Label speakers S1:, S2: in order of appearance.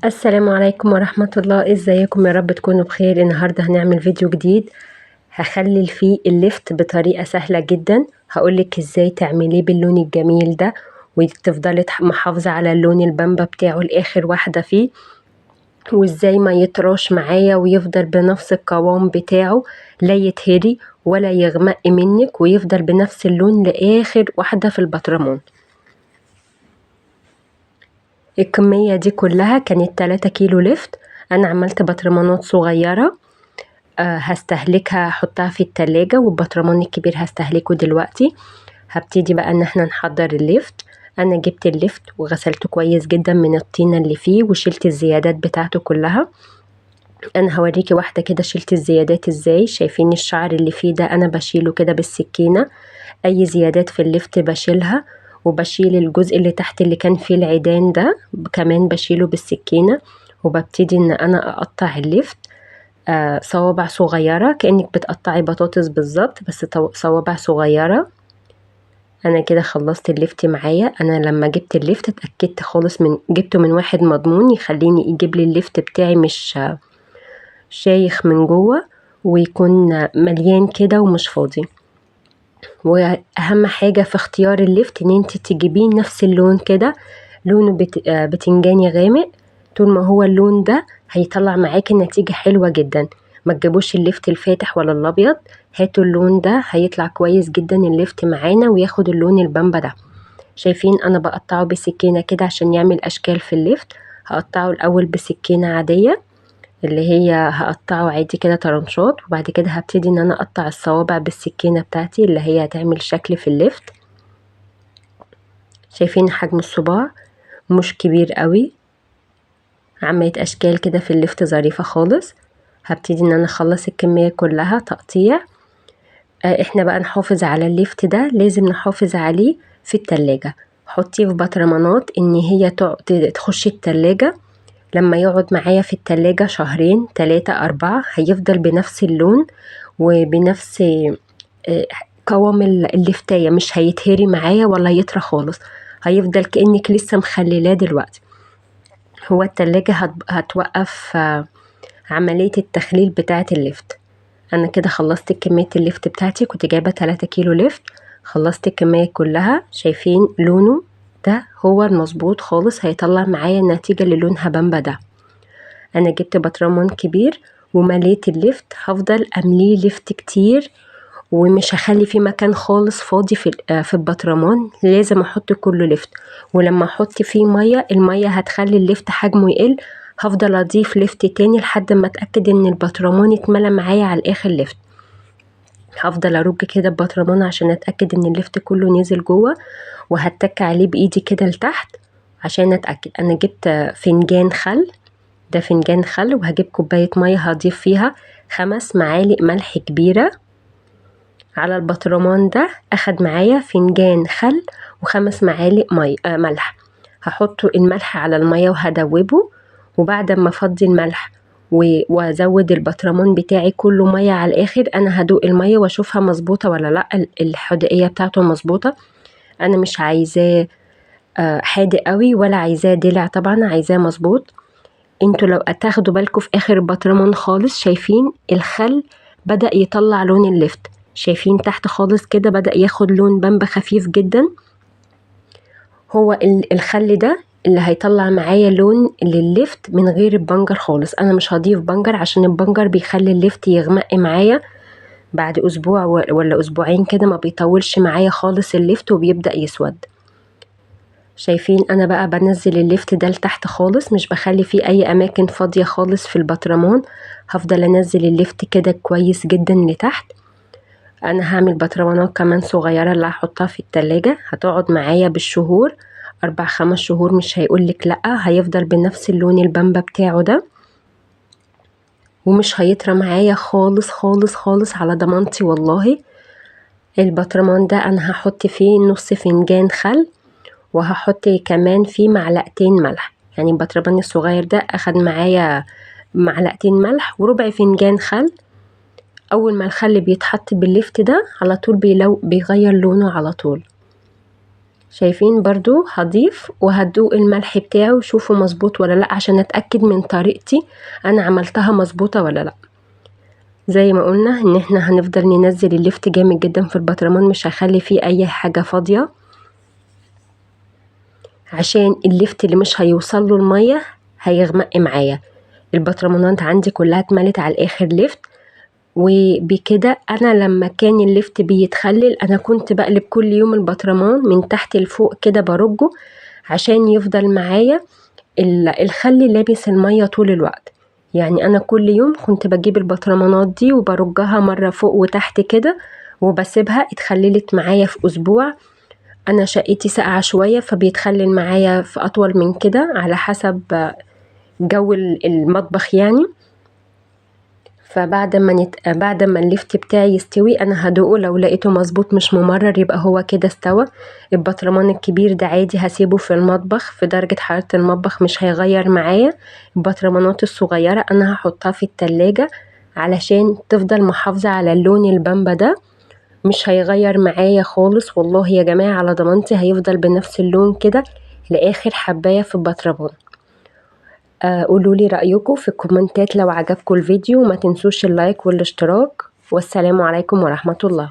S1: السلام عليكم ورحمة الله، ازيكم؟ يا رب تكونوا بخير. النهاردة هنعمل فيديو جديد هخلي فيه الليفت بطريقة سهلة جدا. هقولك ازاي تعمليه باللون الجميل ده وتفضلي محافظة على اللون البامبا بتاعه لاخر واحدة فيه، وازاي ما يطراش معايا ويفضل بنفس القوام بتاعه، لا يتهري ولا يغمق منك، ويفضل بنفس اللون لاخر واحدة في البطرمان. الكمية دي كلها كانت 3 كيلو لفت. انا عملت بطرمانات صغيرة هستهلكها، احطها في التلاجة، والبطرمان الكبير هستهلكه دلوقتي. هبتدي بقى ان احنا نحضر الليفت. انا جبت الليفت وغسلته كويس جدا من الطينة اللي فيه وشلت الزيادات بتاعته كلها. انا هوريكي واحدة كده شلت الزيادات ازاي. شايفين الشعر اللي فيه ده؟ انا بشيله كده بالسكينة. اي زيادات في الليفت بشيلها، وبشيل الجزء اللي تحت اللي كان فيه العيدان ده كمان بشيله بالسكينة. وببتدي ان انا اقطع الليفت صوابع صغيرة، كأنك بتقطعي بطاطس بالظبط، بس صوابع صغيرة. انا كده خلصت الليفت معايا. انا لما جبت الليفت اتأكدت خالص جبته من واحد مضمون يخليني يجيب لي الليفت بتاعي مش شايخ من جوه، ويكون مليان كده ومش فاضي. واهم حاجة في اختيار الليفت ان انت تجيبيه نفس اللون كده، لونه بتنجاني غامق. طول ما هو اللون ده هيطلع معاكي نتيجة حلوة جدا. ما تجيبوش الليفت الفاتح ولا الابيض، هاتوا اللون ده هيطلع كويس جدا الليفت معانا وياخد اللون البامبا ده. شايفين انا بقطعه بسكينة كده عشان يعمل اشكال في الليفت. هقطعه الاول بسكينة عادية اللي هي هقطعه عادي كده طرنشات، وبعد كده هبتدي ان انا اقطع الصوابع بالسكينة بتاعتي اللي هي هتعمل شكل في الليفت. شايفين حجم الصباع مش كبير قوي، عملت اشكال كده في الليفت ظريفة خالص. هبتدي ان انا اخلص الكمية كلها تقطيع. احنا بقى نحافظ على الليفت ده، لازم نحافظ عليه في التلاجة. حطيه في بطرمانات ان هي تخش التلاجة. لما يقعد معايا في التلاجة شهرين 3 4 هيفضل بنفس اللون وبنفس قوام اللفتاية، مش هيتهري معايا ولا يطرى خالص، هيفضل كأنك لسه مخللاه دلوقتي. هو التلاجة هتوقف عملية التخليل بتاعة اللفت. انا كده خلصت كمية اللفت بتاعتي، كنت جايبة 3 كيلو لفت. خلصت الكمية كلها. شايفين لونه ده هو المظبوط خالص، هيطلع معايا النتيجة اللي لونها بامبا ده. انا جبت بطرمان كبير ومليت اللفت، هفضل امليه لفت كتير ومش هخلي فيه مكان خالص فاضي في البطرمان، لازم احط كله لفت. ولما احط فيه مية، المية هتخلي اللفت حجمه يقل. هفضل اضيف لفت تاني لحد ما اتأكد ان البطرمان اتملى معايا على الاخر لفت. هفضل ارج كده البطرمان عشان اتأكد ان اللفت كله نزل جوه، وهتك عليه بايدي كده لتحت عشان اتأكد. انا جبت فنجان خل، ده فنجان خل، وهجيب كوباية مية هضيف فيها 5 معالق ملح كبيرة. على البطرمان ده اخد معايا فنجان خل و5 معالق ملح. هحط الملح على المية وهدوبه، وبعد ما افضي الملح وازود البطرمان بتاعي كله مية على الاخر، انا هدوق المية واشوفها مظبوطة ولا لا، الحدقية بتاعته مظبوطة. انا مش عايزاه حادق قوي ولا عايزاه دلع، طبعا عايزاه مظبوط. انتوا لو تاخدوا بالكم في اخر البطرمان خالص، شايفين الخل بدأ يطلع لون اللفت؟ شايفين تحت خالص كده بدأ ياخد لون بامبا خفيف جدا. هو الخل ده اللي هيطلع معايا لون لللفت من غير البنجر خالص. انا مش هضيف بنجر عشان البنجر بيخلي اللفت يغمق معايا بعد اسبوع ولا اسبوعين كده، ما بيطولش معايا خالص اللفت وبيبدأ يسود. شايفين انا بقى بنزل اللفت ده لتحت خالص، مش بخلي فيه اي اماكن فاضية خالص في البطرمان. هفضل انزل اللفت كده كويس جدا لتحت. انا هعمل بطرمانات كمان صغيرة اللي هحطها في التلاجة، هتقعد معايا بالشهور، 4 5 شهور، مش هيقولك لأ، هيفضل بنفس اللون البامبا بتاعه ده، ومش هيطرى معايا خالص خالص خالص على ضمانتي والله. البطرمان ده انا هحط فيه نص فنجان خل، وهحط كمان فيه معلقتين ملح. يعني البطرمان الصغير ده اخد معايا معلقتين ملح وربع فنجان خل. اول ما الخل بيتحط باللفت ده على طول بيغير لونه على طول. شايفين برضو هضيف وهدوق الملح بتاعه وشوفوا مظبوط ولا لا، عشان اتأكد من طريقتي انا عملتها مظبوطة ولا لا. زي ما قلنا ان احنا هنفضل ننزل اللفت جامد جدا في البطرمان، مش هخلي فيه اي حاجة فاضية، عشان اللفت اللي مش هيوصل له المية هيغمق معايا. البطرمانات عندي كلها اتملت على الاخر لفت، وبكده انا لما كان اللفت بيتخلل انا كنت بقلب كل يوم البطرمان من تحت لفوق كده برجه، عشان يفضل معايا الخل لابس المية طول الوقت. يعني انا كل يوم كنت بجيب البطرمانات دي وبرجها مرة فوق وتحت كده، وبسيبها اتخللت معايا في اسبوع. انا شقتي ساقعة شوية فبيتخلل معايا في اطول من كده على حسب جو المطبخ يعني. فبعد بعد ما اللفت بتاعي يستوي انا هدوقه، لو لقيته مظبوط مش ممرر يبقى هو كده استوى. البطرمان الكبير ده عادي هسيبه في المطبخ في درجة حرارة المطبخ، مش هيغير معايا. البطرمانات الصغيرة انا هحطها في التلاجة علشان تفضل محافظة على اللون البامبا ده، مش هيغير معايا خالص والله يا جماعة، على ضمانتي هيفضل بنفس اللون كده لاخر حباية في البطرمان. قولولي رأيكم في الكومنتات لو عجبكم الفيديو، وما تنسوش اللايك والاشتراك، والسلام عليكم ورحمة الله.